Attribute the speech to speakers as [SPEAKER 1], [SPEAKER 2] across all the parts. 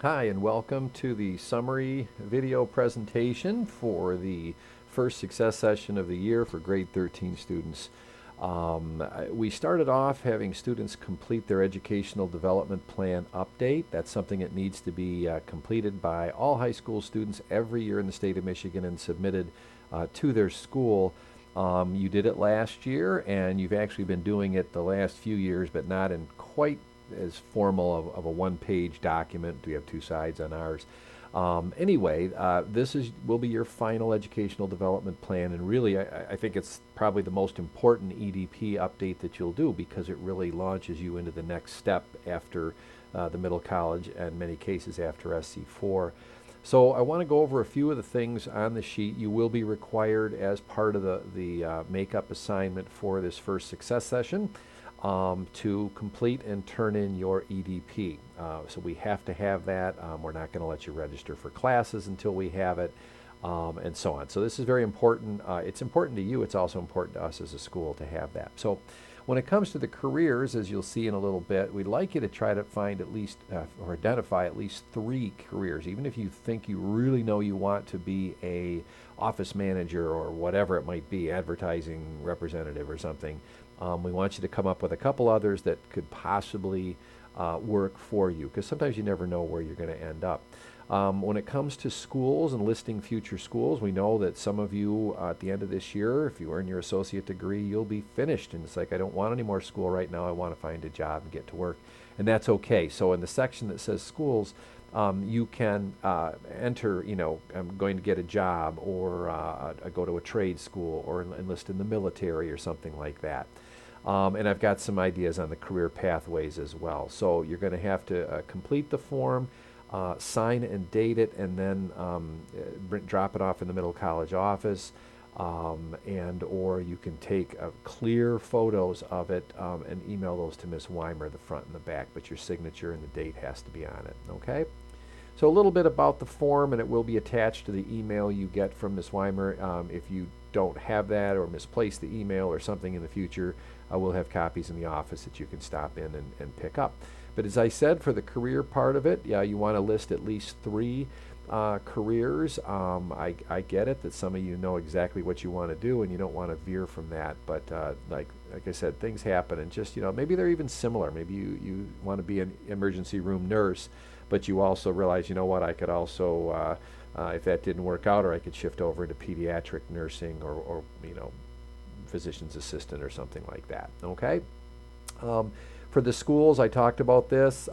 [SPEAKER 1] Hi, and welcome to the summary video presentation for the first success session of the year for grade 13 students. We started off having students complete their educational development plan update. That's something that needs to be completed by all high school students every year in the state of Michigan and submitted to their school. You did it last year, and you've actually been doing it the last few years, but not in quite as formal of a one-page document. We have two sides on ours. Anyway, this will be your final educational development plan, and really I think it's probably the most important EDP update that you'll do because it really launches you into the next step after the middle college and in many cases after SC4. So I want to go over a few of the things on the sheet. You will be required as part of the makeup assignment for this first success session to complete and turn in your EDP. So we have to have that. We're not going to let you register for classes until we have it, and so on. So this is very important. It's important to you. It's also important to us as a school to have that. So when it comes to the careers, as you'll see in a little bit, we'd like you to try to find at least or identify at least 3 careers. Even if you think you really know you want to be a office manager or whatever it might be, advertising representative or something, we want you to come up with a couple others that could possibly work for you, because sometimes you never know where you're going to end up. When it comes to schools and listing future schools, we know that some of you at the end of this year, if you earn your associate degree, you'll be finished. And it's like, I don't want any more school right now. I want to find a job and get to work. And that's okay. So in the section that says schools, you can enter, I'm going to get a job, or go to a trade school, or enlist in the military or something like that. And I've got some ideas on the career pathways as well. So you're going to have to complete the form, sign and date it, and then drop it off in the middle college office, and or you can take clear photos of it and email those to Ms. Weimer, the front and the back, but your signature and the date has to be on it, okay? So a little bit about the form, and it will be attached to the email you get from Ms. Weimer. If you don't have that or misplace the email or something in the future, we'll have copies in the office that you can stop in and pick up. But as I said, for the career part of it, yeah, you want to list at least 3 careers. I get it that some of you know exactly what you want to do and you don't want to veer from that, but like I said, things happen, and just, maybe they're even similar. Maybe you want to be an emergency room nurse, but you also realize, what, I could also, if that didn't work out, or I could shift over into pediatric nursing, or physician's assistant or something like that, okay? For the schools, I talked about this.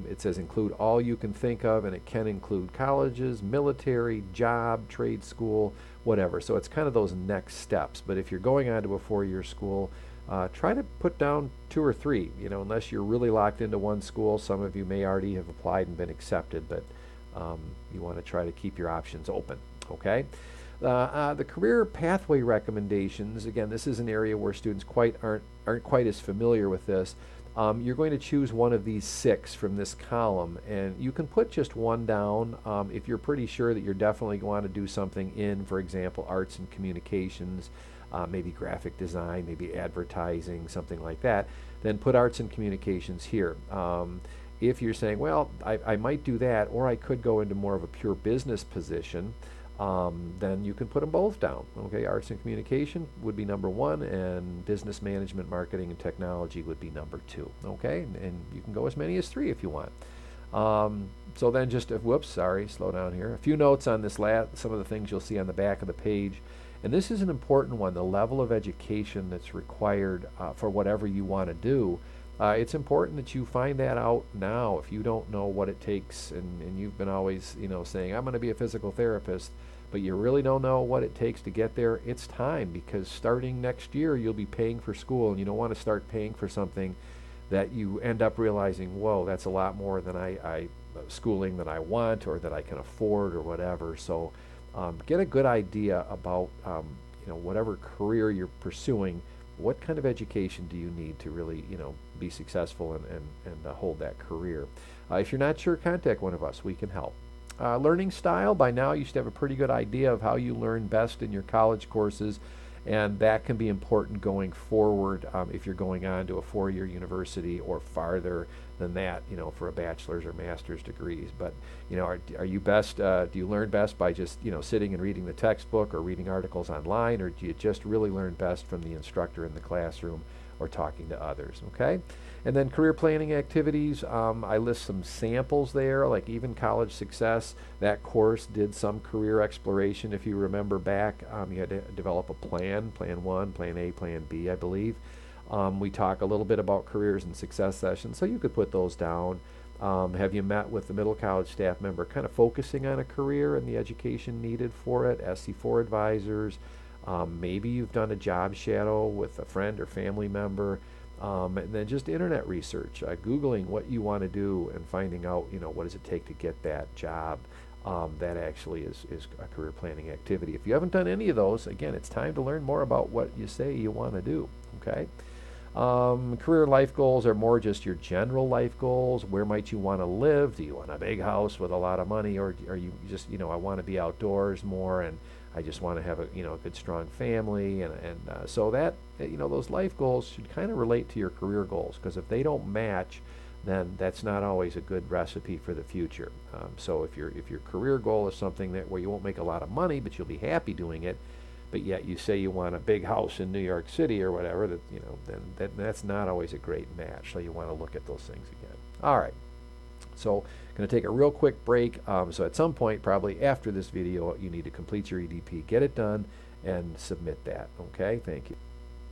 [SPEAKER 1] It says include all you can think of, and it can include colleges, military, job, trade school, whatever. So it's kind of those next steps. But if you're going on to a 4-year school, try to put down 2 or 3, unless you're really locked into one school. Some of you may already have applied and been accepted, but you want to try to keep your options open, okay? The career pathway recommendations, again, this is an area where students aren't quite as familiar with this. You're going to choose one of these 6 from this column, and you can put just one down if you're pretty sure that you're definitely going to do something in, for example, arts and communications, maybe graphic design, maybe advertising, something like that. Then put arts and communications here. If you're saying, well, I might do that, or I could go into more of a pure business position, then you can put them both down. Okay, arts and communication would be number 1, and business management, marketing, and technology would be number 2. Okay, and you can go as many as 3 if you want. So then just, slow down here. A few notes on this some of the things you'll see on the back of the page. And this is an important one, the level of education that's required for whatever you want to do. It's important that you find that out now. If you don't know what it takes, and you've been always, saying, I'm going to be a physical therapist, but you really don't know what it takes to get there, it's time, because starting next year, you'll be paying for school, and you don't want to start paying for something that you end up realizing, whoa, that's a lot more than schooling that I want, or that I can afford, or whatever. So get a good idea about, whatever career you're pursuing. What kind of education do you need to really, be successful and hold that career? If you're not sure, contact one of us. We can help. Learning style, by now you should have a pretty good idea of how you learn best in your college courses. And that can be important going forward if you're going on to a 4-year university or farther than that, for a bachelor's or master's degrees. But, are you best, do you learn best by just, sitting and reading the textbook or reading articles online, or do you just really learn best from the instructor in the classroom or talking to others, okay? And then career planning activities, I list some samples there, like Even College Success. That course did some career exploration. If you remember back, you had to develop a plan 1, plan A, plan B, I believe. We talk a little bit about careers and success sessions, so you could put those down. Have you met with the middle college staff member kind of focusing on a career and the education needed for it? SC4 advisors. Maybe you've done a job shadow with a friend or family member. And then just internet research, Googling what you want to do and finding out, what does it take to get that job. That actually is a career planning activity. If you haven't done any of those, again, it's time to learn more about what you say you want to do, okay? Career life goals are more just your general life goals. Where might you want to live? Do you want a big house with a lot of money, or are you just, I want to be outdoors more, and I just want to have a good strong family, and so that those life goals should kind of relate to your career goals, because if they don't match, then that's not always a good recipe for the future. So if your career goal is something where you won't make a lot of money, but you'll be happy doing it, but yet you say you want a big house in New York City or whatever, then that's not always a great match. So you want to look at those things again. All right. So going to take a real quick break. So at some point, probably after this video, you need to complete your EDP, get it done, and submit that. Okay, thank you.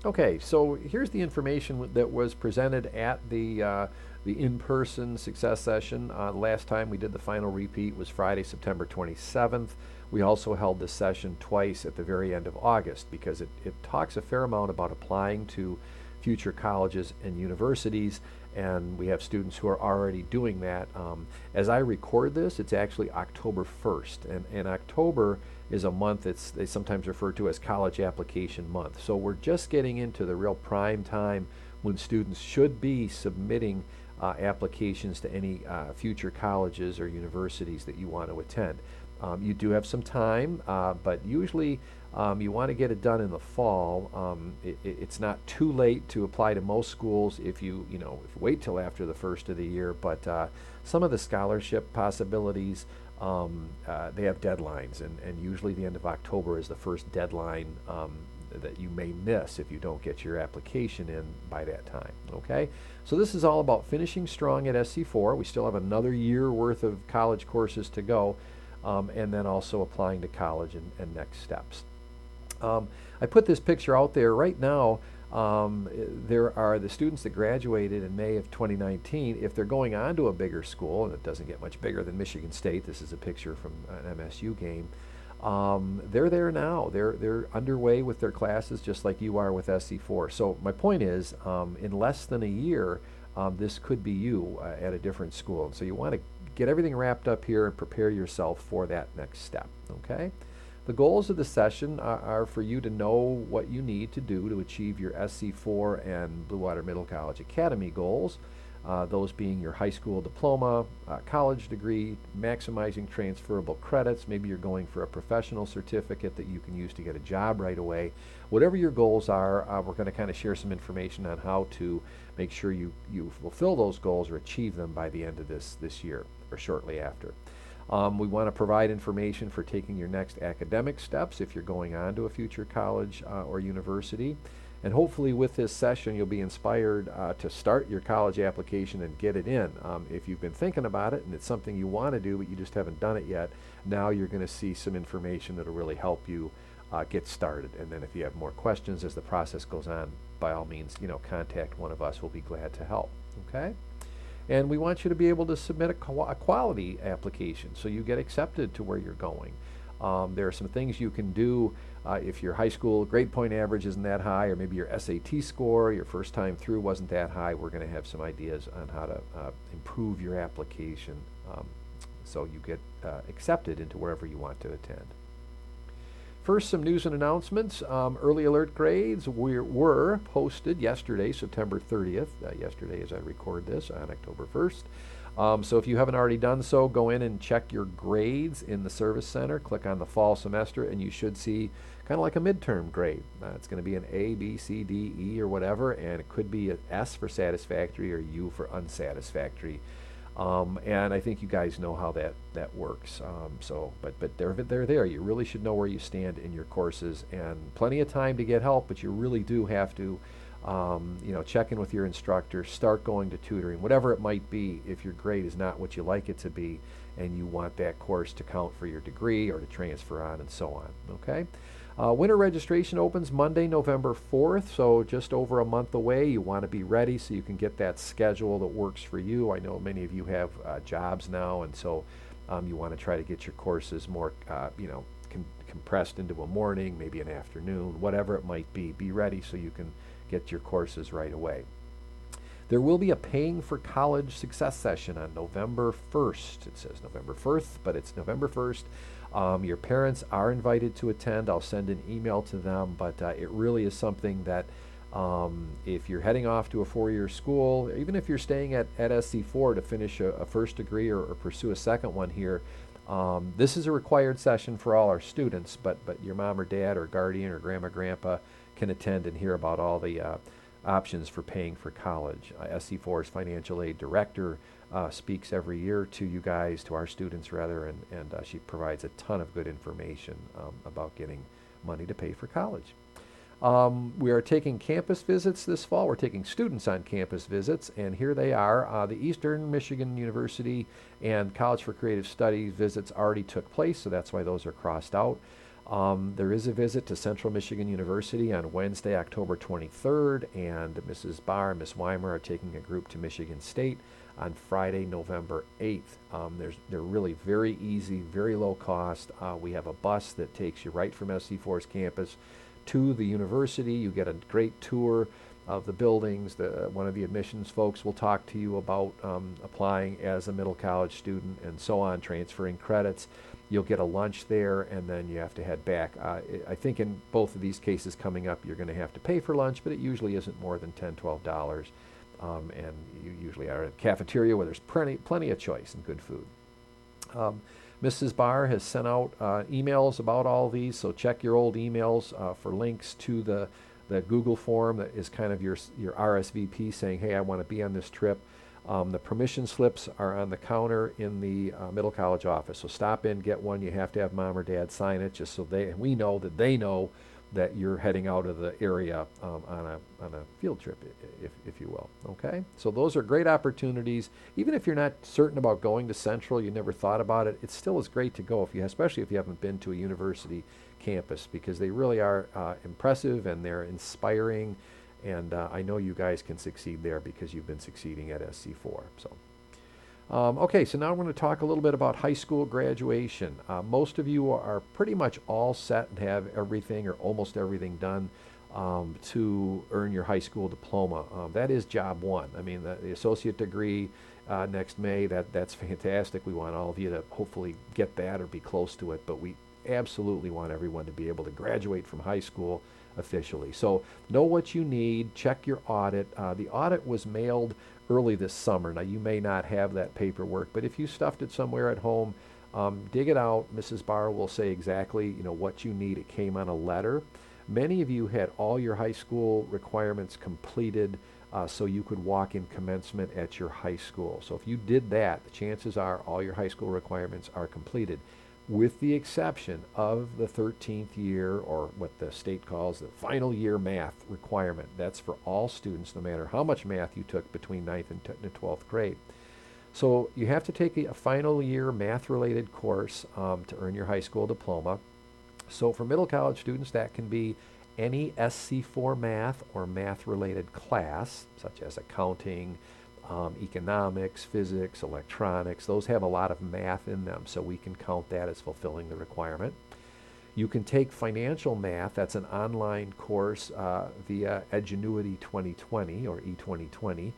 [SPEAKER 1] Okay, so here's the information that was presented at the in-person success session. Last time we did the final repeat was Friday, September 27th. We also held this session twice at the very end of August, because it talks a fair amount about applying to future colleges and universities, and we have students who are already doing that. As I record this, it's actually October 1st, and October is a month they sometimes refer to as College Application Month. So we're just getting into the real prime time when students should be submitting applications to any future colleges or universities that you want to attend. You do have some time, but usually you want to get it done in the fall. It's not too late to apply to most schools if you wait till after the first of the year, but some of the scholarship possibilities, they have deadlines, and usually the end of October is the first deadline that you may miss if you don't get your application in by that time. Okay, so this is all about finishing strong at SC4. We still have another year worth of college courses to go, and then also applying to college and next steps. I put this picture out there right now. There are the students that graduated in May of 2019. If they're going on to a bigger school, and it doesn't get much bigger than Michigan State, this is a picture from an MSU game, they're there now. They're underway with their classes just like you are with SC4. So my point is, in less than a year, this could be you at a different school. And so you want to get everything wrapped up here and prepare yourself for that next step, okay? The goals of the session are for you to know what you need to do to achieve your SC4 and Blue Water Middle College Academy goals, those being your high school diploma, college degree, maximizing transferable credits. Maybe you're going for a professional certificate that you can use to get a job right away. Whatever your goals are, we're going to kind of share some information on how to make sure you fulfill those goals or achieve them by the end of this year or shortly after. We want to provide information for taking your next academic steps if you're going on to a future college or university. And hopefully with this session you'll be inspired to start your college application and get it in. If you've been thinking about it and it's something you want to do but you just haven't done it yet, now you're going to see some information that will really help you get started. And then if you have more questions as the process goes on, by all means, contact one of us. We'll be glad to help. Okay? And we want you to be able to submit a quality application so you get accepted to where you're going. There are some things you can do if your high school grade point average isn't that high, or maybe your SAT score, your first time through wasn't that high. We're going to have some ideas on how to improve your application so you get accepted into wherever you want to attend. First, some news and announcements. Early alert grades were posted yesterday, September 30th, yesterday as I record this on October 1st. So if you haven't already done so, go in and check your grades in the Service Center. Click on the fall semester, and you should see kind of like a midterm grade. It's going to be an A, B, C, D, E, or whatever, and it could be an S for satisfactory or U for unsatisfactory. And I think you guys know how that works. But they're there. You really should know where you stand in your courses, and plenty of time to get help. But you really do have to, check in with your instructor. Start going to tutoring, whatever it might be. If your grade is not what you like it to be, and you want that course to count for your degree or to transfer on, and so on. Okay. Winter registration opens Monday, November 4th, so just over a month away. You want to be ready so you can get that schedule that works for you. I know many of you have jobs now, and so you want to try to get your courses more, compressed into a morning, maybe an afternoon, whatever it might be. Be ready so you can get your courses right away. There will be a Paying for College Success Session on November 1st. It says November 1st, but it's November 1st. Your parents are invited to attend. I'll send an email to them, but it really is something that if you're heading off to a four-year school, even if you're staying at SC4 to finish a first degree or pursue a second one here, this is a required session for all our students, but your mom or dad or guardian or grandma, grandpa can attend and hear about all the options for paying for college. SC4's financial aid director speaks every year to you guys, to our students rather, and she provides a ton of good information about getting money to pay for college. We are taking campus visits this fall. We're taking students on campus visits, and here they are. The Eastern Michigan University and College for Creative Studies visits already took place, so that's why those are crossed out. There is a visit to Central Michigan University on Wednesday, October 23rd, and Mrs. Barr and Ms. Weimer are taking a group to Michigan State on Friday, November 8th. They're really very easy, very low cost. We have a bus that takes you right from SC4's campus to the university. You get a great tour of the buildings. One of the admissions folks will talk to you about applying as a middle college student and so on, transferring credits. You'll get a lunch there, and then you have to head back. I think in both of these cases coming up, you're going to have to pay for lunch, but it usually isn't more than $10, $12. And you usually are at a cafeteria where there's plenty of choice and good food. Mrs. Barr has sent out emails about all these, so check your old emails for links to the Google form that is kind of your RSVP saying, hey, I want to be on this trip. The permission slips are on the counter in the Middle College office, so stop in, get one. You have to have mom or dad sign it just so we know that they know that you're heading out of the area on a field trip, if you will. Okay, so those are great opportunities. Even if you're not certain about going to Central, you never thought about it, it still is great to go, especially if you haven't been to a university campus, because they really are impressive and they're inspiring. And I know you guys can succeed there because you've been succeeding at SC4. So. Okay, so now we're going to talk a little bit about high school graduation. Most of you are pretty much all set and have everything or almost everything done to earn your high school diploma. That is job one. I mean, the associate degree next May, that's fantastic. We want all of you to hopefully get that or be close to it, but we absolutely want everyone to be able to graduate from high school officially. So know what you need, check your audit. The audit was mailed early this summer. Now you may not have that paperwork, but if you stuffed it somewhere at home, dig it out. Mrs. Barr will say exactly what you need. It came on a letter. Many of you had all your high school requirements completed so you could walk in commencement at your high school. So if you did that, the chances are all your high school requirements are completed, with the exception of the 13th year, or what the state calls the final year math requirement. That's for all students, no matter how much math you took between 9th and 12th grade. So you have to take a final year math-related course to earn your high school diploma. So for middle college students, that can be any SC4 math or math-related class, such as accounting, economics, physics, electronics. Those have a lot of math in them, so we can count that as fulfilling the requirement. You can take financial math. That's an online course via Edgenuity 2020 or E2020.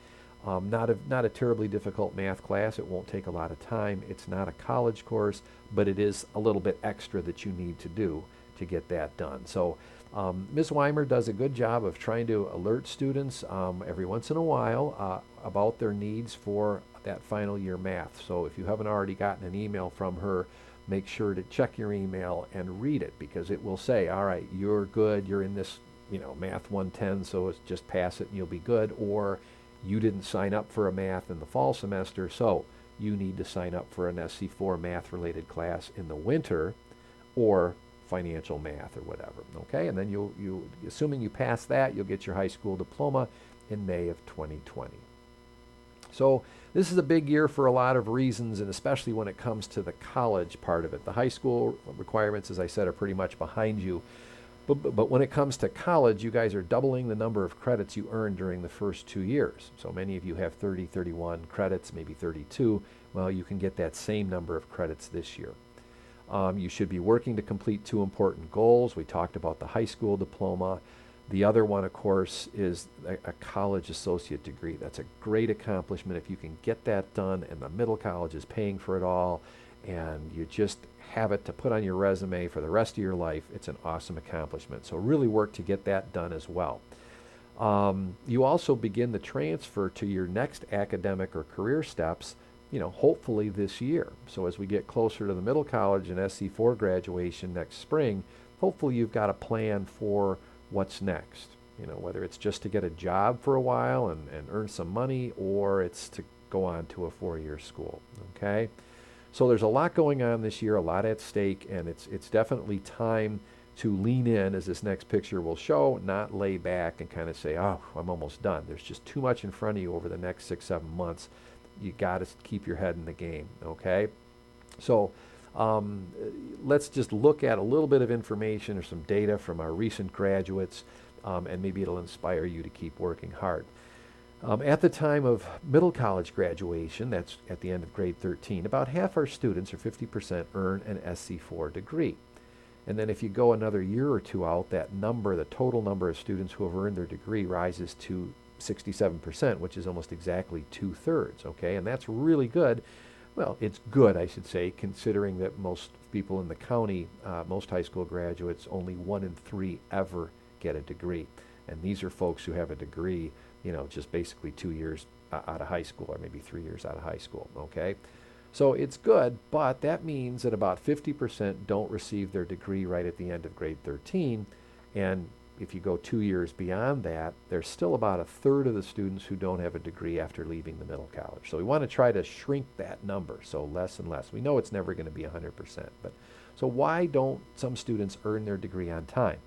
[SPEAKER 1] Not a terribly difficult math class. It won't take a lot of time. It's not a college course, but it is a little bit extra that you need to do to get that done. So Ms. Weimer does a good job of trying to alert students every once in a while about their needs for that final year math. So if you haven't already gotten an email from her, make sure to check your email and read it, because it will say, all right, you're good, you're in this, math 110, so it's just pass it and you'll be good, or you didn't sign up for a math in the fall semester, so you need to sign up for an SC4 math related class in the winter, or financial math or whatever. Okay, and then you assuming you pass that, you'll get your high school diploma in May of 2020. So this is a big year for a lot of reasons, and especially when it comes to the college part of it. The high school requirements, as I said, are pretty much behind you. But when it comes to college, you guys are doubling the number of credits you earn during the first 2 years. So many of you have 30, 31 credits, maybe 32. Well, you can get that same number of credits this year. You should be working to complete 2 important goals. We talked about the high school diploma. The other one, of course, is a college associate degree. That's a great accomplishment if you can get that done, and the middle college is paying for it all, and you just have it to put on your resume for the rest of your life. It's an awesome accomplishment. So really work to get that done as well. You also begin the transfer to your next academic or career steps, hopefully this year. So as we get closer to the middle college and SC4 graduation next spring, hopefully you've got a plan for what's next. Whether it's just to get a job for a while and earn some money, or it's to go on to a 4-year school. Okay? So there's a lot going on this year, a lot at stake, and it's definitely time to lean in, as this next picture will show, not lay back and kind of say, oh, I'm almost done. There's just too much in front of you over the next 6-7 months. You got to keep your head in the game, okay? So let's just look at a little bit of information or some data from our recent graduates, and maybe it'll inspire you to keep working hard. At the time of middle college graduation, that's at the end of grade 13, about half our students, or 50%, earn an SC4 degree. And then if you go another year or two out, that number, the total number of students who have earned their degree, rises to 67%, which is almost exactly 2/3, okay? And that's really good. Well, it's good, I should say, considering that most people in the county, most high school graduates, only 1 in 3 ever get a degree. And these are folks who have a degree, just basically 2 years out of high school, or maybe 3 years out of high school, okay? So it's good, but that means that about 50% don't receive their degree right at the end of grade 13. And if you go 2 years beyond that, there's still about 1/3 of the students who don't have a degree after leaving the middle college. So we want to try to shrink that number, so less and less. We know it's never going to be 100%, but so why don't some students earn their degree on time?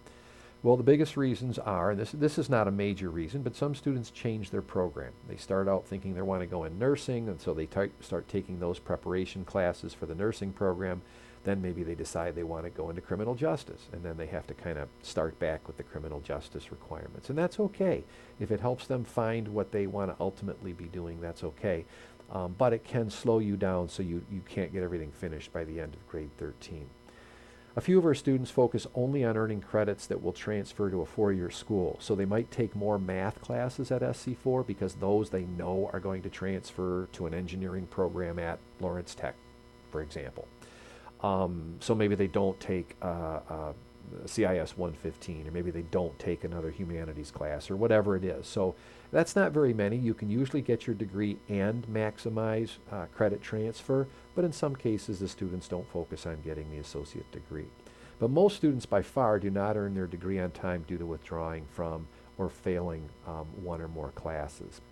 [SPEAKER 1] Well, the biggest reasons are, and this is not a major reason, but some students change their program. They start out thinking they want to go in nursing, and so they start taking those preparation classes for the nursing program. Then maybe they decide they want to go into criminal justice, and then they have to kind of start back with the criminal justice requirements. And that's okay. If it helps them find what they want to ultimately be doing, that's okay. But it can slow you down, so you can't get everything finished by the end of grade 13. A few of our students focus only on earning credits that will transfer to a 4-year school. So they might take more math classes at SC4 because those they know are going to transfer to an engineering program at Lawrence Tech, for example. So maybe they don't take CIS 115, or maybe they don't take another humanities class, or whatever it is. So that's not very many. You can usually get your degree and maximize credit transfer, but in some cases the students don't focus on getting the associate degree. But most students by far do not earn their degree on time due to withdrawing from or failing one or more classes.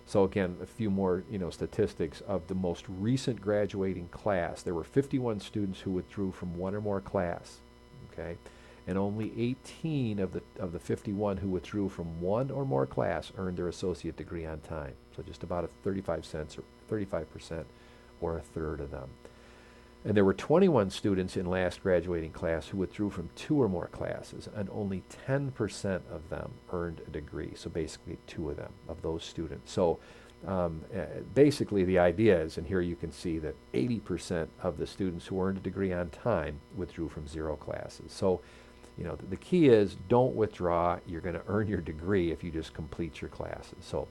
[SPEAKER 1] So again, a few more statistics of the most recent graduating class. There were 51 students who withdrew from one or more class, okay? And only 18 of the 51 who withdrew from one or more class earned their associate degree on time. So just about 35% or 1/3 of them. And there were 21 students in last graduating class who withdrew from 2 or more classes, and only 10% of them earned a degree. So basically 2 of them, of those students. So basically the idea is, and here you can see that 80% of the students who earned a degree on time withdrew from 0 classes. So the key is, don't withdraw. You're going to earn your degree if you just complete your classes. So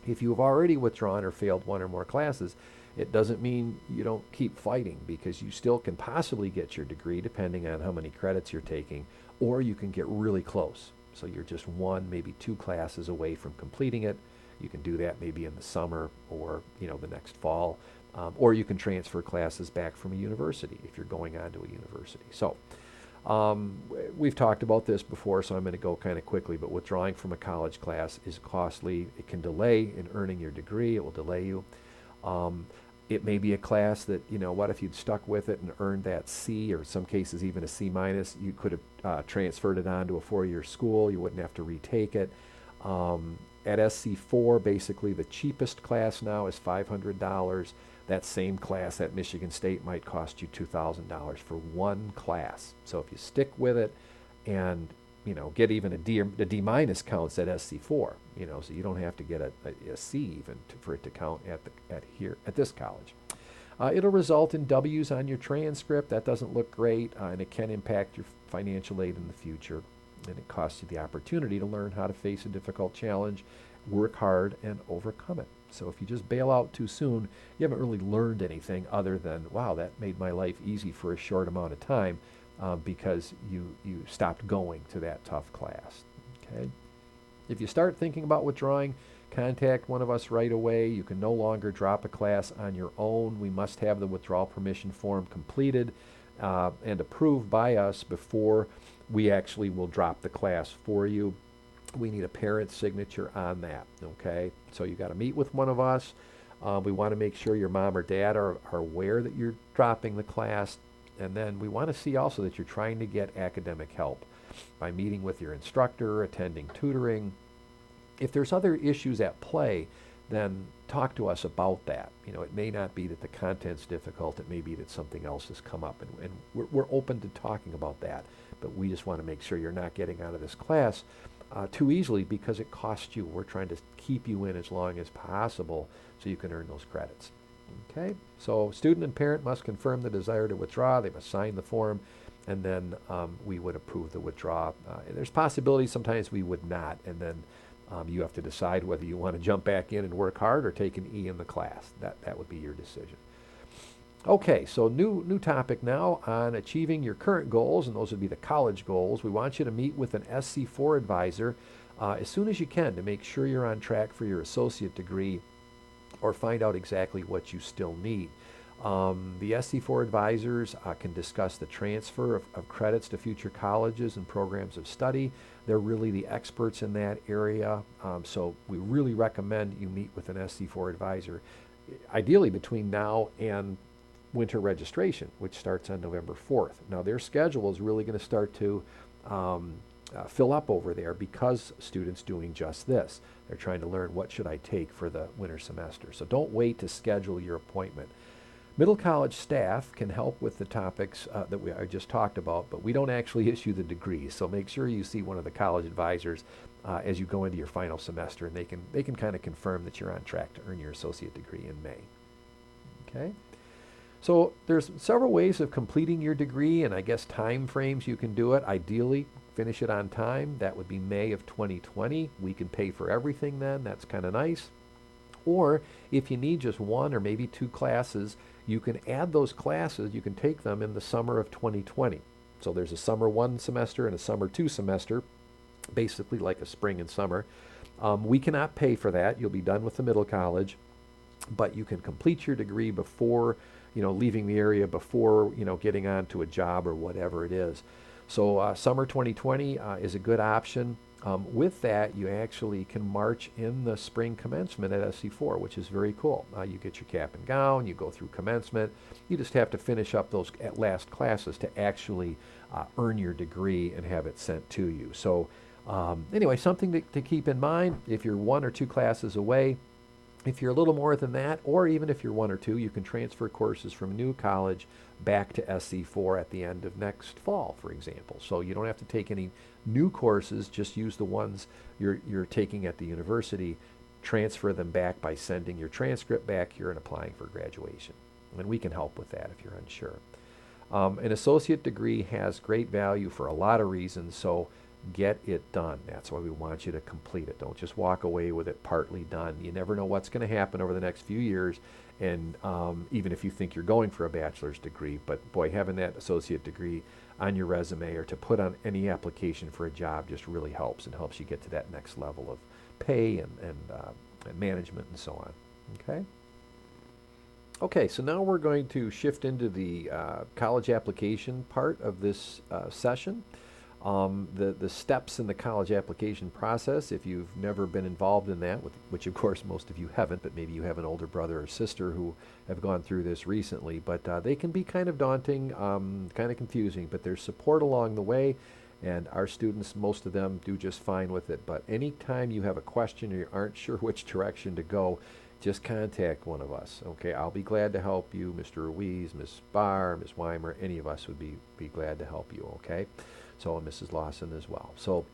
[SPEAKER 1] if you have already withdrawn or failed 1 or more classes, it doesn't mean you don't keep fighting, because you still can possibly get your degree depending on how many credits you're taking, or you can get really close. So you're just 1, maybe 2 classes away from completing it. You can do that maybe in the summer or, the next fall. Or you can transfer classes back from a university if you're going on to a university. So we've talked about this before, so I'm going to go kind of quickly, but withdrawing from a college class is costly. It can delay in earning your degree. It will delay you. It may be a class that, what if you'd stuck with it and earned that C, or in some cases even a C minus, you could have transferred it on to a 4-year school. You wouldn't have to retake it. At SC4, basically the cheapest class now is $500. That same class at Michigan State might cost you $2,000 for one class. So if you stick with it and, get even a D minus counts at SC4, so you don't have to get a C even for it to count at this college. It'll result in W's on your transcript. That doesn't look great, and it can impact your financial aid in the future. And it costs you the opportunity to learn how to face a difficult challenge, work hard, and overcome it. So if you just bail out too soon, you haven't really learned anything other than, wow, that made my life easy for a short amount of time because you stopped going to that tough class. Okay. If you start thinking about withdrawing, contact one of us right away. You can no longer drop a class on your own. We must have the withdrawal permission form completed and approved by us before we actually will drop the class for you. We need a parent's signature on that, okay? So you got to meet with one of us. We want to make sure your mom or dad are aware that you're dropping the class. And then we want to see also that you're trying to get academic help by meeting with your instructor, attending tutoring. If there's other issues at play, then talk to us about that. It may not be that the content's difficult. It may be that something else has come up. And we're open to talking about that. But we just want to make sure you're not getting out of this class too easily because it costs you. We're trying to keep you in as long as possible so you can earn those credits. Okay, so student and parent must confirm the desire to withdraw. They must sign the form, and then we would approve the withdrawal. There's possibilities sometimes we would not, and then you have to decide whether you want to jump back in and work hard or take an E in the class. That would be your decision. Okay, so new topic now on achieving your current goals, and those would be the college goals. We want you to meet with an SC4 advisor as soon as you can to make sure you're on track for your associate degree or find out exactly what you still need. The SC4 advisors can discuss the transfer of credits to future colleges and programs of study. They're really the experts in that area, so we really recommend you meet with an SC4 advisor, ideally between now and winter registration, which starts on November 4th. Now their schedule is really going to start to fill up over there because students doing just this. They're trying to learn what should I take for the winter semester. So don't wait to schedule your appointment. Middle college staff can help with the topics that I just talked about, but we don't actually issue the degrees. So make sure you see one of the college advisors as you go into your final semester, and they can kind of confirm that you're on track to earn your associate degree in May. Okay. So there's several ways of completing your degree, and I guess time frames you can do it. Ideally, finish it on time. That would be May of 2020. We can pay for everything then. That's kind of nice. Or if you need just one or maybe two classes, you can add those classes. You can take them in the summer of 2020. So there's a summer 1 semester and a summer 2 semester, basically like a spring and summer. We cannot pay for that. You'll be done with the middle college, but you can complete your degree before leaving the area, before getting on to a job or whatever it is. So summer 2020 is a good option. With that, you actually can march in the spring commencement at SC4, which is very cool. You get your cap and gown, you go through commencement. You just have to finish up those last classes to actually earn your degree and have it sent to you. So anyway, something to keep in mind. If you're 1 or 2 classes away, if you're a little more than that, or even if you're 1 or 2, you can transfer courses from new college back to SC4 at the end of next fall, for example. So you don't have to take any new courses, just use the ones you're taking at the university, transfer them back by sending your transcript back here and applying for graduation. And we can help with that if you're unsure. An associate degree has great value for a lot of reasons, so get it done. That's why we want you to complete it. Don't just walk away with it partly done. You never know what's going to happen over the next few years, and even if you think you're going for a bachelor's degree, but boy, having that associate degree on your resume or to put on any application for a job just really helps and helps you get to that next level of pay and and management and so on. Okay? Okay, so now we're going to shift into the college application part of this session. The steps in the college application process, if you've never been involved in that, which of course most of you haven't, but maybe you have an older brother or sister who have gone through this recently, but they can be kind of daunting, kind of confusing, but there's support along the way, and our students, most of them, do just fine with it. But anytime you have a question or you aren't sure which direction to go, just contact one of us, okay? I'll be glad to help you, Mr. Ruiz, Ms. Barr, Ms. Weimer, any of us would be glad to help you, okay? So, and Mrs. Lawson as well. So,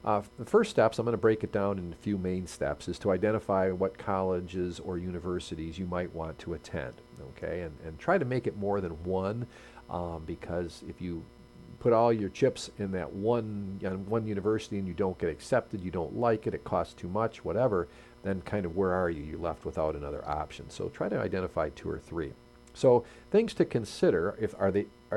[SPEAKER 1] the first steps, I'm going to break it down in a few main steps, is to identify what colleges or universities you might want to attend, okay? And try to make it more than one, because if you put all your chips in that one university and you don't get accepted, you don't like it, it costs too much, whatever, then kind of where are you? You're left without another option. So try to identify 2 or 3. So things to consider: are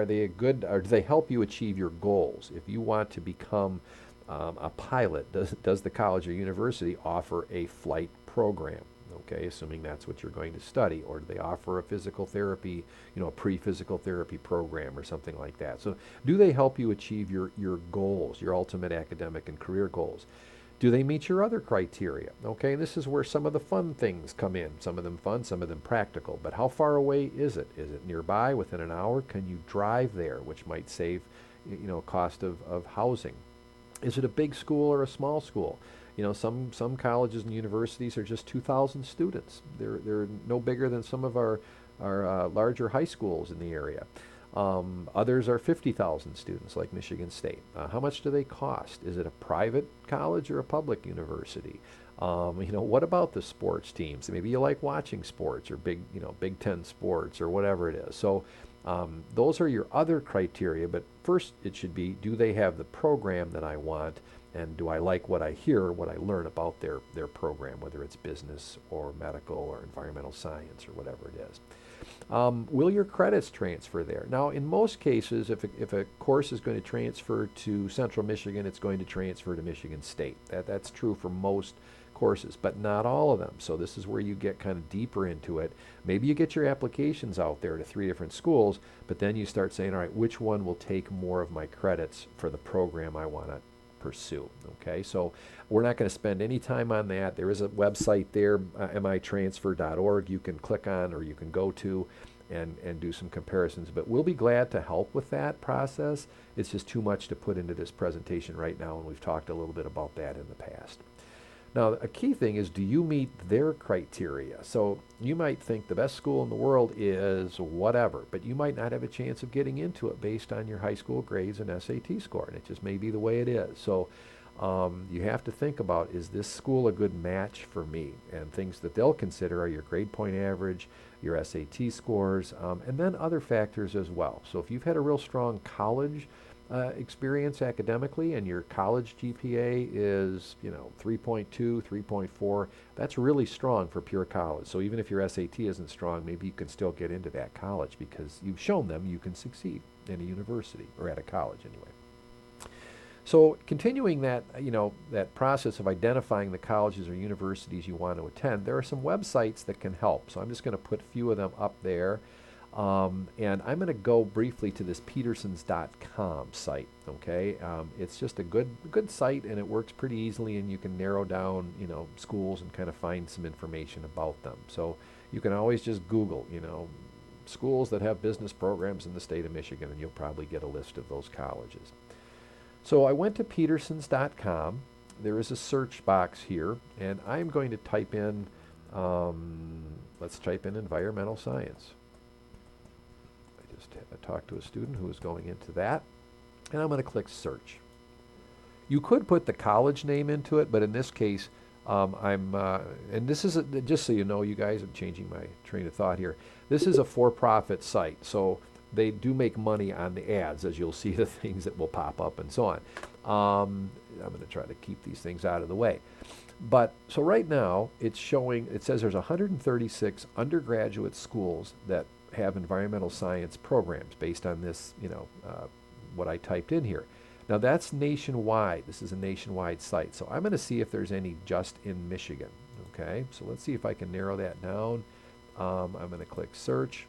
[SPEAKER 1] they a good, or do they help you achieve your goals? If you want to become a pilot, does the college or university offer a flight program? Okay, assuming that's what you're going to study, or do they offer a physical therapy, a pre-physical therapy program or something like that? So do they help you achieve your goals, your ultimate academic and career goals? Do they meet your other criteria? Okay, and this is where some of the fun things come in. Some of them fun, some of them practical. But how far away is it? Is it nearby, within an hour? Can you drive there, which might save, cost of housing? Is it a big school or a small school? Some colleges and universities are just 2,000 students. They're no bigger than some of our larger high schools in the area. Others are 50,000 students, like Michigan State. How much do they cost? Is it a private college or a public university? What about the sports teams? Maybe you like watching sports, or Big Ten sports, or whatever it is. So those are your other criteria. But first, it should be: do they have the program that I want? And do I like what I hear, what I learn about their program, whether it's business or medical or environmental science or whatever it is? Will your credits transfer there? Now, in most cases, if a course is going to transfer to Central Michigan, it's going to transfer to Michigan State. That's true for most courses, but not all of them. So this is where you get kind of deeper into it. Maybe you get your applications out there to 3 different schools, but then you start saying, all right, which one will take more of my credits for the program I want to pursue? Okay, so we're not going to spend any time on that. There is a website there, mitransfer.org, you can click on, or you can go to and do some comparisons, but we'll be glad to help with that process. It's just too much to put into this presentation right now, and we've talked a little bit about that in the past. Now, a key thing is, do you meet their criteria? So you might think the best school in the world is whatever, but you might not have a chance of getting into it based on your high school grades and SAT score, and it just may be the way it is. So you have to think about, is this school a good match for me? And things that they'll consider are your grade point average, your SAT scores, and then other factors as well. So if you've had a real strong college experience academically, and your college GPA is 3.2, 3.4, that's really strong for pure college. So even if your SAT isn't strong, maybe you can still get into that college because you've shown them you can succeed in a university, or at a college anyway. So continuing that, that process of identifying the colleges or universities you want to attend, there are some websites that can help. So I'm just going to put a few of them up there. And I'm going to go briefly to this petersons.com site, okay? It's just a good site, and it works pretty easily, and you can narrow down, schools and kind of find some information about them. So you can always just Google, schools that have business programs in the state of Michigan, and you'll probably get a list of those colleges. So I went to petersons.com. There is a search box here, and I'm going to type in, let's type in environmental science. I talked to a student who was going into that, and I'm going to click search. You could put the college name into it, but in this case, and this is, just so you know, you guys, I'm changing my train of thought here. This is a for-profit site, so they do make money on the ads, as you'll see the things that will pop up and so on. I'm going to try to keep these things out of the way. But so right now, it's showing, it says there's 136 undergraduate schools that have environmental science programs based on this, what I typed in here. Now that's nationwide. This is a nationwide site. So I'm going to see if there's any just in Michigan. Okay, so let's see if I can narrow that down. I'm going to click search.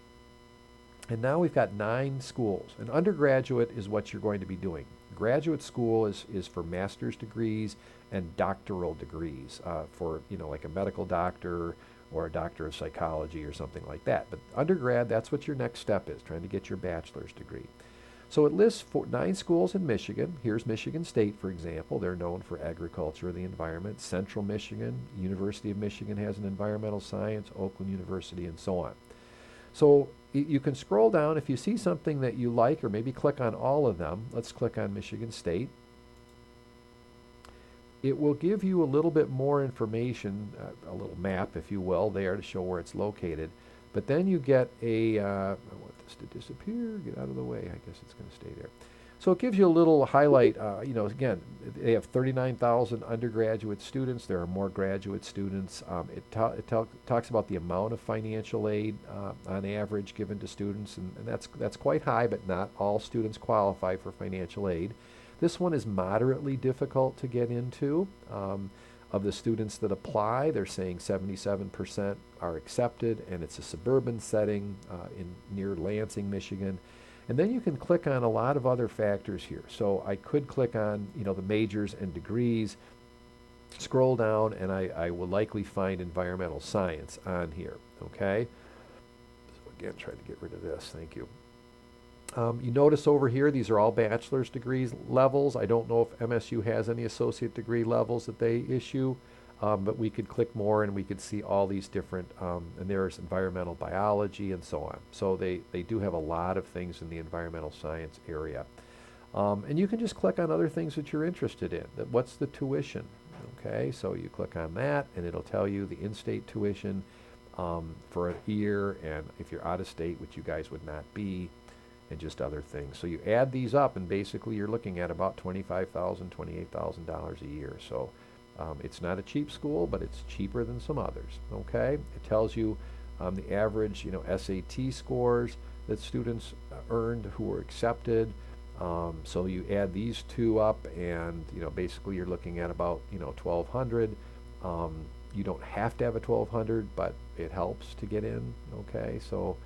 [SPEAKER 1] And now we've got 9 schools. An undergraduate is what you're going to be doing. Graduate school is for master's degrees and doctoral degrees for, like a medical doctor or a doctor of psychology or something like that. But undergrad, that's what your next step is, trying to get your bachelor's degree. So it lists 9 schools in Michigan. Here's Michigan State, for example. They're known for agriculture, the environment. Central Michigan, University of Michigan has an environmental science, Oakland University, and so on. So you can scroll down. If you see something that you like, or maybe click on all of them. Let's click on Michigan State. It will give you a little bit more information, a little map, if you will, there to show where it's located. But then you get I want this to disappear, get out of the way. I guess it's going to stay there. So it gives you a little highlight. Again, they have 39,000 undergraduate students. There are more graduate students. It talks about the amount of financial aid on average given to students, and that's quite high, but not all students qualify for financial aid. This one is moderately difficult to get into. Of the students that apply, they're saying 77% are accepted, and it's a suburban setting near Lansing, Michigan. And then you can click on a lot of other factors here. So I could click on, the majors and degrees, scroll down, and I will likely find environmental science on here, okay? So again, trying to get rid of this, thank you. You notice over here, these are all bachelor's degrees levels. I don't know if MSU has any associate degree levels that they issue, but we could click more and we could see all these different, and there's environmental biology and so on. So they do have a lot of things in the environmental science area. And you can just click on other things that you're interested in. What's the tuition? Okay, so you click on that and it'll tell you the in-state tuition for a year, and if you're out of state, which you guys would not be, and just other things. So you add these up, and basically you're looking at about $25,000, $28,000 a year. So it's not a cheap school, but it's cheaper than some others. Okay, it tells you the average, SAT scores that students earned who were accepted. So you add these two up, and basically you're looking at about 1,200. You don't have to have a 1,200, but it helps to get in. Okay, so.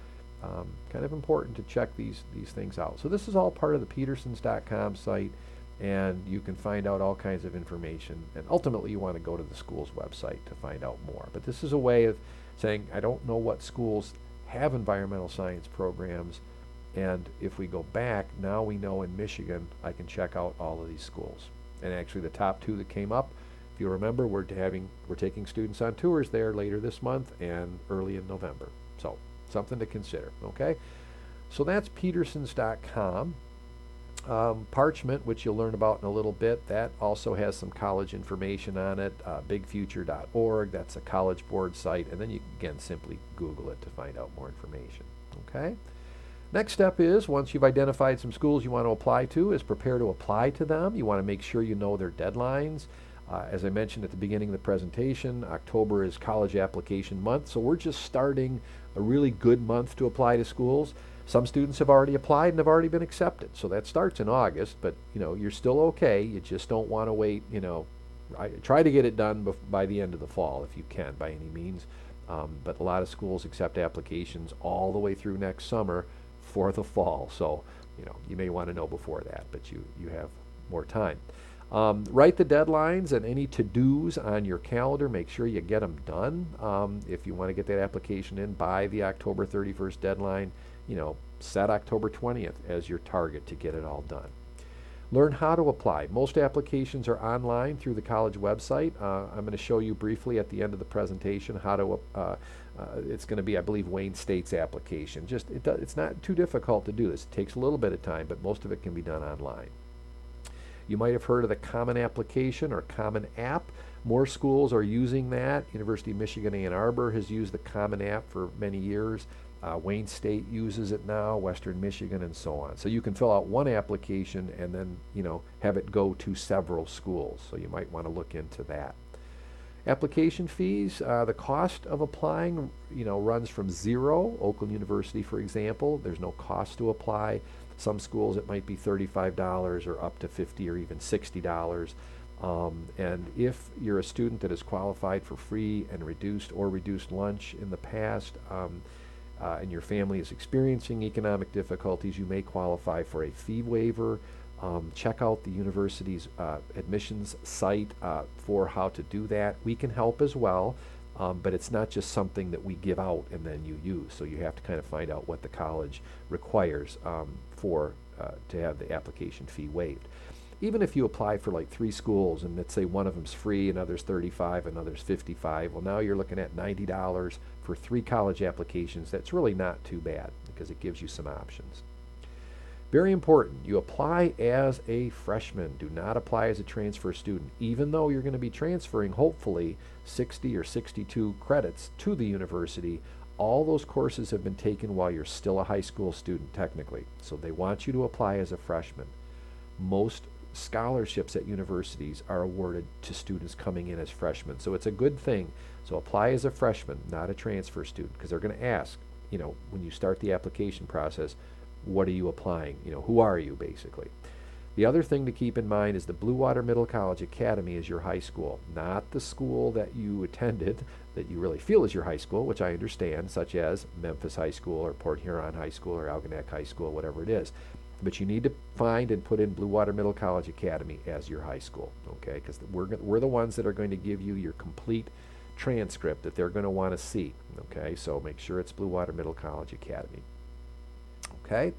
[SPEAKER 1] Kind of important to check these things out. So this is all part of the Petersons.com site, and you can find out all kinds of information. And ultimately, you want to go to the school's website to find out more. But this is a way of saying, I don't know what schools have environmental science programs, and if we go back, now we know in Michigan, I can check out all of these schools. And actually, the top 2 that came up, if you remember, we're taking students on tours there later this month and early in November. So something to consider, okay? So that's Petersons.com. Parchment, which you'll learn about in a little bit, that also has some college information on it. Bigfuture.org, that's a college board site, and then you can, again, simply Google it to find out more information, okay? Next step is, once you've identified some schools you want to apply to, is prepare to apply to them. You want to make sure you know their deadlines. As I mentioned at the beginning of the presentation, October is college application month, so we're just starting a really good month to apply to schools. Some students have already applied and have already been accepted, so that starts in August, but you're still okay. You just don't want to wait. Try to get it done by the end of the fall if you can, by any means. But a lot of schools accept applications all the way through next summer for the fall, so you may want to know before that, but you have more time. Write the deadlines and any to-dos on your calendar. Make sure you get them done. If you want to get that application in by the October 31st deadline, set October 20th as your target to get it all done. Learn how to apply. Most applications are online through the college website. I'm going to show you briefly at the end of the presentation how to, it's going to be, I believe, Wayne State's application. It's not too difficult to do this. It takes a little bit of time, but most of it can be done online. You might have heard of the Common Application or Common App. More schools are using that. University of Michigan Ann Arbor has used the Common App for many years. Wayne State uses it now, Western Michigan, and so on. So you can fill out one application and then, have it go to several schools. So you might want to look into that. Application fees, the cost of applying, runs from $0. Oakland University, for example, there's no cost to apply. Some schools it might be $35 or up to $50 or even $60. And if you're a student that has qualified for free and reduced or reduced lunch in the past, and your family is experiencing economic difficulties, you may qualify for a fee waiver. Check out the university's admissions site for how to do that. We can help as well, but it's not just something that we give out and then you use. So you have to kind of find out what the college requires to have the application fee waived. Even if you apply for like 3 schools and let's say one of them's free, another's $35, another's $55, well, now you're looking at $90 for 3 college applications. That's really not too bad because it gives you some options. Very important, you apply as a freshman. Do not apply as a transfer student. Even though you're going to be transferring, hopefully, 60 or 62 credits to the university, all those courses have been taken while you're still a high school student, technically. So they want you to apply as a freshman. Most scholarships at universities are awarded to students coming in as freshmen. So it's a good thing. So apply as a freshman, not a transfer student, because they're going to ask, when you start the application process, what are you applying? Who are you, basically? The other thing to keep in mind is the Blue Water Middle College Academy is your high school, not the school that you attended that you really feel is your high school, which I understand, such as Memphis High School or Port Huron High School or Algonac High School, whatever it is. But you need to find and put in Blue Water Middle College Academy as your high school, okay? Because we're the ones that are going to give you your complete transcript that they're going to want to see, okay? So make sure it's Blue Water Middle College Academy, okay?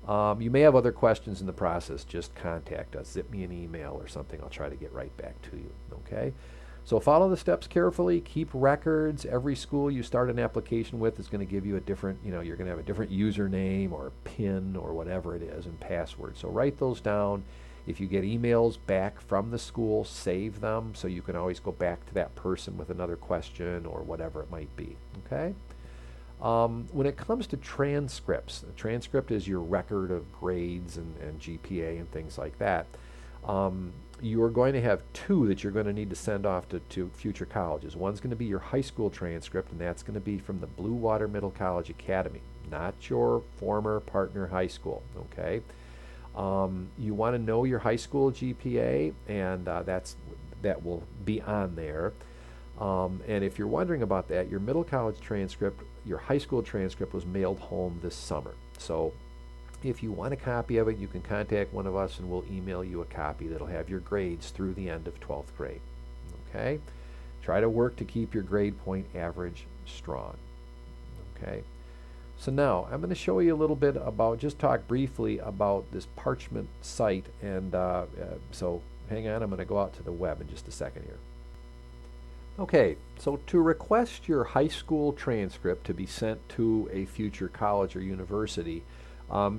[SPEAKER 1] You may have other questions in the process. Just contact us. Zip me an email or something. I'll try to get right back to you, okay? So follow the steps carefully. Keep records. Every school you start an application with is going to give you a different, you're going to have a different username or PIN or whatever it is and password. So write those down. If you get emails back from the school, save them so you can always go back to that person with another question or whatever it might be, okay? When it comes to transcripts, a transcript is your record of grades and GPA and things like that. You are going to have 2 that you're going to need to send off to future colleges. One's going to be your high school transcript, and that's going to be from the Blue Water Middle College Academy, not your former partner high school, okay? You want to know your high school GPA, and that will be on there. And if you're wondering about that, your middle college transcript, your high school transcript was mailed home this summer. So if you want a copy of it, you can contact one of us and we'll email you a copy that'll have your grades through the end of 12th grade. Okay? Try to work to keep your grade point average strong. Okay? So now I'm going to show you a little bit about, just talk briefly about this Parchment site. And so hang on, I'm going to go out to the web in just a second here. Okay, so to request your high school transcript to be sent to a future college or university,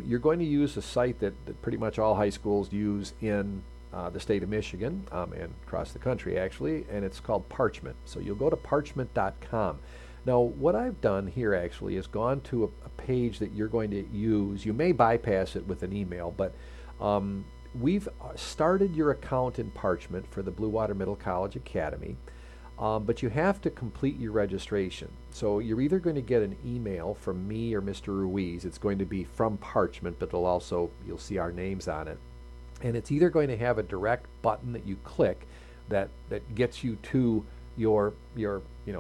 [SPEAKER 1] you're going to use a site that pretty much all high schools use in the state of Michigan and across the country, actually, and it's called Parchment. So you'll go to parchment.com. Now, what I've done here actually is gone to a page that you're going to use. You may bypass it with an email, but we've started your account in Parchment for the Blue Water Middle College Academy. But you have to complete your registration. So you're either going to get an email from me or Mr. Ruiz. It's going to be from Parchment, but you'll see our names on it. And it's either going to have a direct button that you click that gets you to your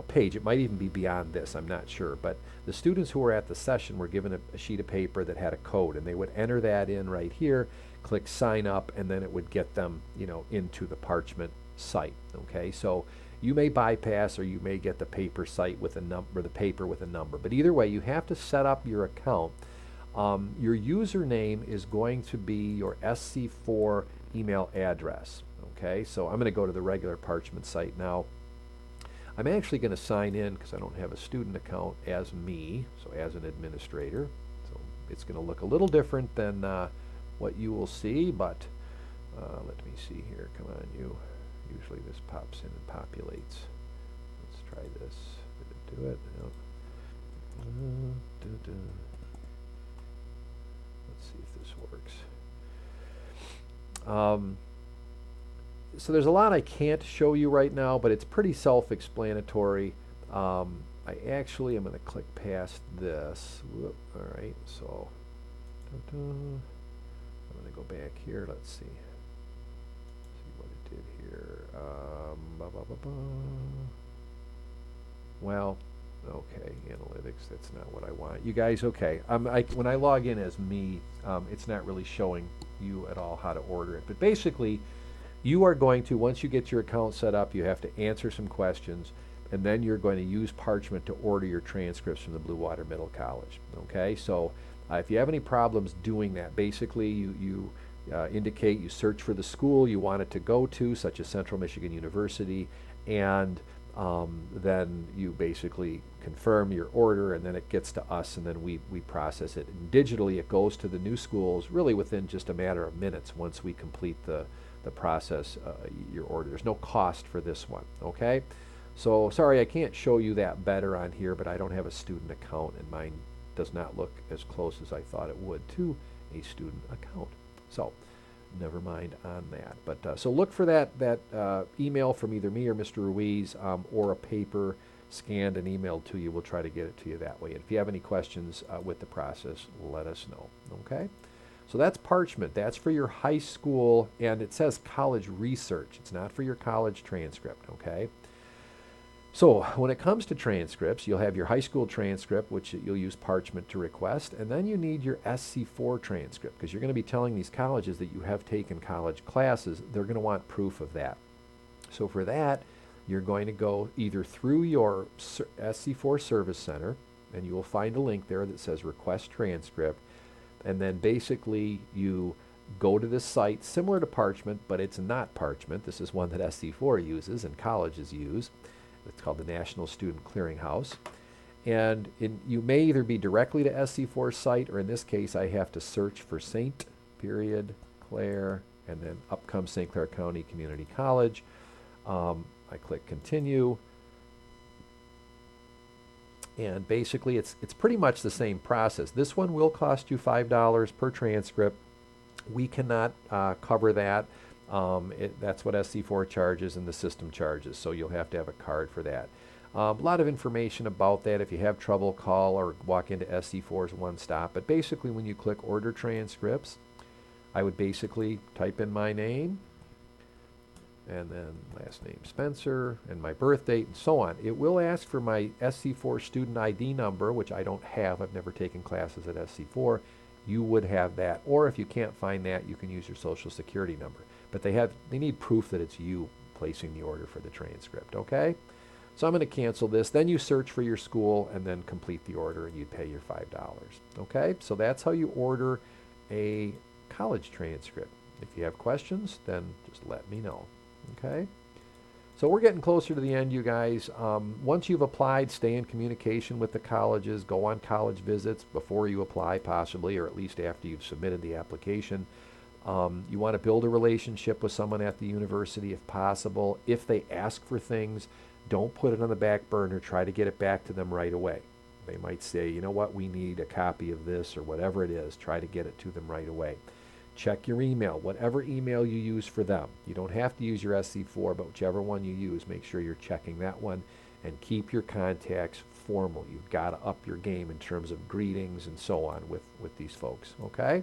[SPEAKER 1] page. It might even be beyond this, I'm not sure. But the students who were at the session were given a sheet of paper that had a code, and they would enter that in right here, click sign up, and then it would get them into the Parchment site. Okay, so you may bypass or you may get the paper site with a number, the paper with a number. But either way, you have to set up your account. Your username is going to be your SC4 email address. Okay, so I'm going to go to the regular Parchment site now. I'm actually going to sign in because I don't have a student account as me, so as an administrator. So it's going to look a little different than what you will see, but let me see here. Come on, you. Usually this pops in and populates. Let's try this. Did it do it? No. Let's see if this works. So there's a lot I can't show you right now, but it's pretty self-explanatory. I'm going to click past this. Whoop, all right, so I'm going to go back here. Let's see what it did here. Ba, ba, ba, ba. Well, okay, analytics, that's not what I want. You guys, okay. When I log in as me, it's not really showing you at all how to order it. But basically, you are going to, once you get your account set up, you have to answer some questions, and then you're going to use Parchment to order your transcripts from the Blue Water Middle College. Okay, so if you have any problems doing that, basically you indicate, you search for the school you want it to go to, such as Central Michigan University, and then you basically confirm your order, and then it gets to us, and then we process it. And digitally, it goes to the new schools really within just a matter of minutes once we complete the process, your order. There's no cost for this one, okay? So sorry, I can't show you that better on here, but I don't have a student account, and mine does not look as close as I thought it would to a student account. So never mind on that. But so look for that email from either me or Mr. Ruiz, or a paper scanned and emailed to you. We'll try to get it to you that way. And if you have any questions with the process, let us know. Okay? So that's Parchment. That's for your high school, and it says college research. It's not for your college transcript. Okay? So when it comes to transcripts, you'll have your high school transcript, which you'll use Parchment to request, and then you need your SC4 transcript, because you're going to be telling these colleges that you have taken college classes. They're going to want proof of that. So for that, you're going to go either through your SC4 Service Center, and you will find a link there that says Request Transcript, and then basically you go to this site similar to Parchment, but it's not Parchment. This is one that SC4 uses and colleges use. It's called the National Student Clearinghouse. And you may either be directly to SC4's site, or in this case, I have to search for St. Clair, and then up comes St. Clair County Community College. I click Continue. And basically, it's pretty much the same process. This one will cost you $5 per transcript. We cannot cover that. That's what SC4 charges and the system charges, so you'll have to have a card for that. A lot of information about that. If you have trouble, call or walk into SC4's One Stop. But basically, when you click Order Transcripts, I would basically type in my name, and then last name Spencer, and my birth date, and so on. It will ask for my SC4 student ID number, which I don't have. I've never taken classes at SC4. You would have that. Or if you can't find that, you can use your social security number. But they need proof that it's you placing the order for the transcript, okay? So I'm going to cancel this. Then you search for your school and then complete the order, and you'd pay your $5, okay? So that's how you order a college transcript. If you have questions, then just let me know, okay? So we're getting closer to the end, you guys. Once you've applied, stay in communication with the colleges. Go on college visits before you apply, possibly, or at least after you've submitted the application. You want to build a relationship with someone at the university if possible. If they ask for things, don't put it on the back burner. Try to get it back to them right away. They might say, you know what, we need a copy of this or whatever it is. Try to get it to them right away. Check your email, whatever email you use for them. You don't have to use your SC4, but whichever one you use, make sure you're checking that one, and keep your contacts formal. You've got to up your game in terms of greetings and so on with these folks, okay?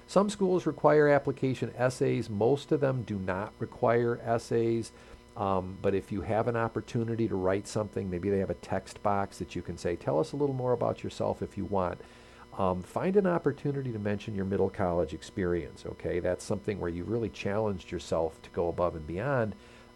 [SPEAKER 1] Some schools require application essays. Most of them do not require essays. But if you have an opportunity to write something, maybe they have a text box that you can say, tell us a little more about yourself if you want. Find an opportunity to mention your middle college experience, okay? That's something where you really challenged yourself to go above and beyond.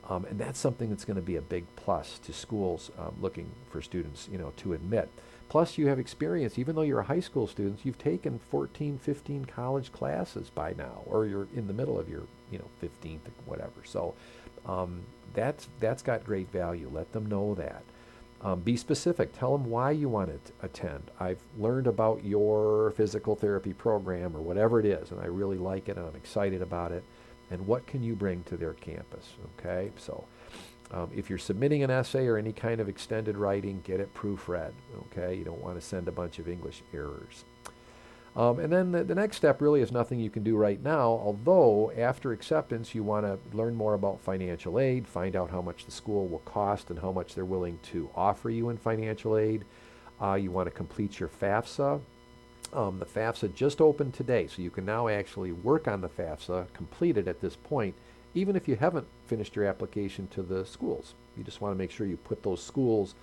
[SPEAKER 1] And that's something that's going to be a big plus to schools looking for students, to admit. Plus, you have experience. Even though you're a high school student, you've taken 14, 15 college classes by now, or you're in the middle of your, 15th, whatever. So that's got great value. Let them know that. Be specific. Tell them why you want to attend. I've learned about your physical therapy program or whatever it is, and I really like it, and I'm excited about it. And what can you bring to their campus? Okay, so if you're submitting an essay or any kind of extended writing, get it proofread. Okay, you don't want to send a bunch of English errors. And then the next step really is nothing you can do right now, although after acceptance you want to learn more about financial aid, find out how much the school will cost and how much they're willing to offer you in financial aid. You want to complete your FAFSA. The FAFSA just opened today, so you can now actually work on the FAFSA, complete it at this point, even if you haven't finished your application to the schools. You just want to make sure you put those schools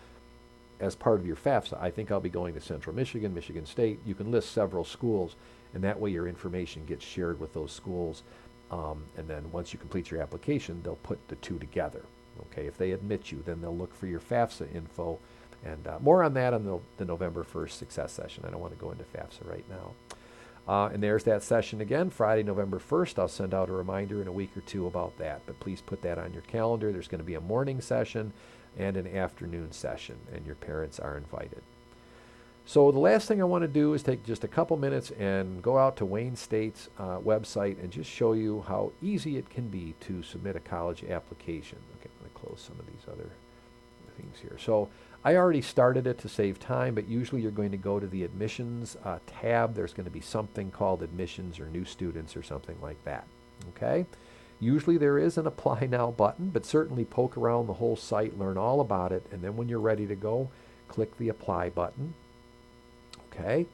[SPEAKER 1] as part of your FAFSA. I think I'll be going to Central Michigan, Michigan State. You can list several schools, and that way your information gets shared with those schools. And then once you complete your application, they'll put the two together. Okay, if they admit you, then they'll look for your FAFSA info. And more on that on the November 1st success session. I don't want to go into FAFSA right now. And there's that session again, Friday, November 1st. I'll send out a reminder in a week or two about that. But please put that on your calendar. There's going to be a morning session and an afternoon session, and your parents are invited. So the last thing I want to do is take just a couple minutes and go out to Wayne State's website and just show you how easy it can be to submit a college application. Okay, I'm going to close some of these other things here. So I already started it to save time, but usually you're going to go to the admissions tab. There's going to be something called admissions or new students or something like that. Okay? Usually there is an apply now button, but certainly poke around the whole site, learn all about it, and then when you're ready to go, click the apply button. Okay?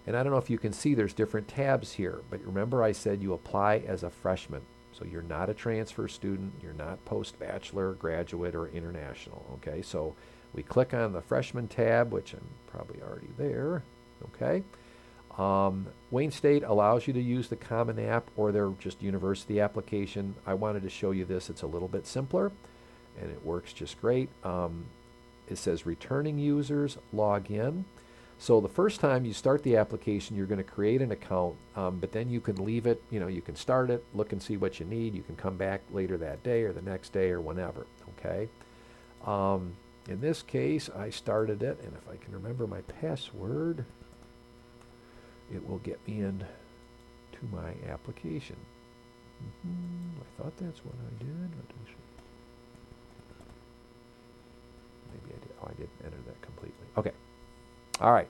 [SPEAKER 1] And I don't know if you can see there's different tabs here, but remember I said you apply as a freshman. So you're not a transfer student, you're not post-bachelor, graduate, or international. Okay? So we click on the freshman tab, which I'm probably already there. Okay? Wayne State allows you to use the Common App or their just university application. I wanted to show you this. It's a little bit simpler, and it works just great. It says returning users, log in. So the first time you start the application, you're going to create an account, but then you can leave it, you can start it, look and see what you need. You can come back later that day or the next day or whenever, okay? In this case, I started it, and if I can remember my password, it will get me in to my application. I thought that's what I did. Maybe I did. Oh, I didn't enter that completely. Okay. All right.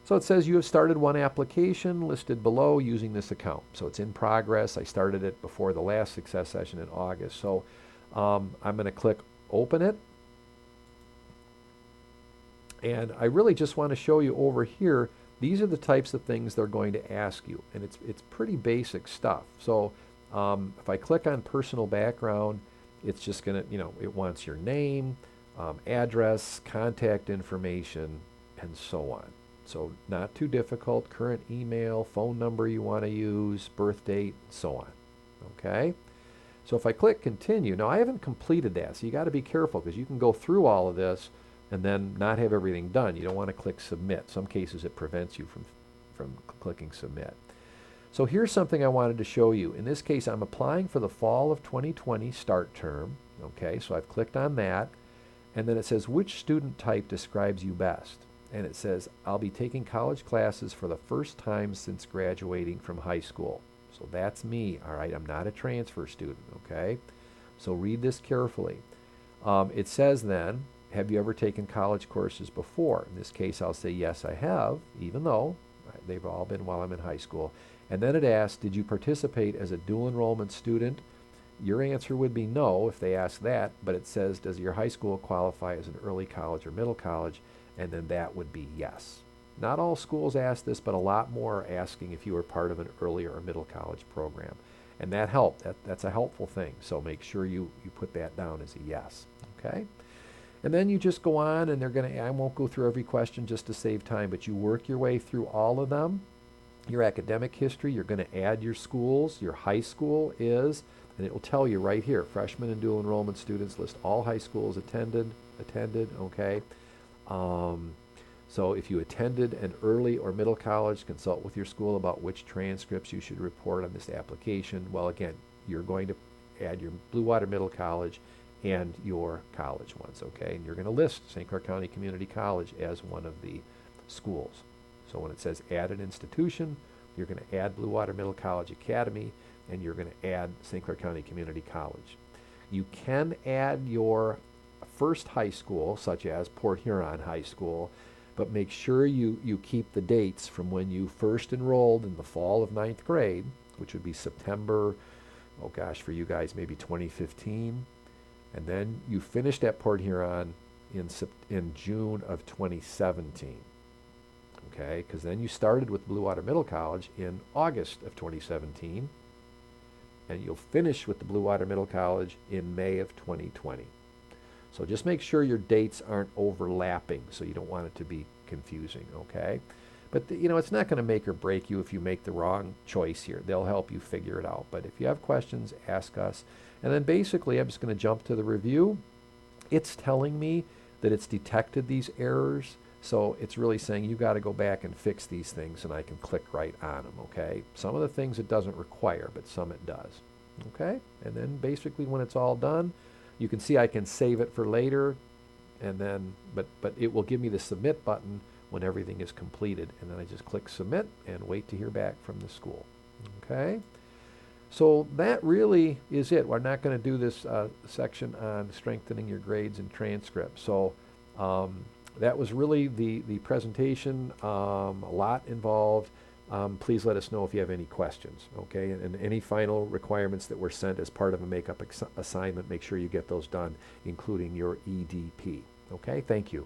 [SPEAKER 1] So it says you have started one application listed below using this account. So it's in progress. I started it before the last success session in August. So I'm going to click open it. And I really just want to show you over here, these are the types of things they're going to ask you. And it's pretty basic stuff. So if I click on personal background, it's just going to, it wants your name, address, contact information, and so on. So not too difficult. Current email, phone number you want to use, birth date, and so on. Okay? So if I click continue, now I haven't completed that, so you got to be careful because you can go through all of this and then not have everything done. You don't want to click submit. Some cases it prevents you from clicking submit. So here's something I wanted to show you. In this case, I'm applying for the fall of 2020 start term. Okay, so I've clicked on that. And then it says, which student type describes you best? And it says, I'll be taking college classes for the first time since graduating from high school. So that's me, all right? I'm not a transfer student, okay? So read this carefully. It says then, have you ever taken college courses before? In this case, I'll say, yes, I have, even though they've all been while I'm in high school. And then it asks, did you participate as a dual enrollment student? Your answer would be no if they ask that, but it says, does your high school qualify as an early college or middle college? And then that would be yes. Not all schools ask this, but a lot more are asking if you were part of an early or middle college program. And that helped. That's a helpful thing. So make sure you put that down as a yes. Okay? And then you just go on, and I won't go through every question just to save time, but you work your way through all of them. Your academic history, you're going to add your schools. Your high school is, and it will tell you right here, freshman and dual enrollment students list all high schools attended, okay? So if you attended an early or middle college, consult with your school about which transcripts you should report on this application. Well, again, you're going to add your Blue Water Middle College and your college ones, okay? And you're going to list St. Clair County Community College as one of the schools. So when it says add an institution, you're going to add Blue Water Middle College Academy, and you're going to add St. Clair County Community College. You can add your first high school, such as Port Huron High School, but make sure you keep the dates from when you first enrolled in the fall of 9th grade, which would be September, oh gosh, for you guys, maybe 2015. And then you finished at Port Huron in June of 2017. Okay, because then you started with Blue Water Middle College in August of 2017. and you'll finish with the Blue Water Middle College in May of 2020. So just make sure your dates aren't overlapping, so you don't want it to be confusing, okay? But it's not going to make or break you if you make the wrong choice here. They'll help you figure it out. But if you have questions, ask us. And then basically, I'm just going to jump to the review. It's telling me that it's detected these errors. So it's really saying you got to go back and fix these things, and I can click right on them, okay? Some of the things it doesn't require, but some it does, okay? And then basically when it's all done, you can see I can save it for later, and then, but it will give me the submit button when everything is completed, and then I just click submit and wait to hear back from the school, okay? So that really is it. We're not going to do this section on strengthening your grades and transcripts. So that was really the presentation, a lot involved. Please let us know if you have any questions, okay? And any final requirements that were sent as part of a makeup assignment, make sure you get those done, including your EDP, okay? Thank you.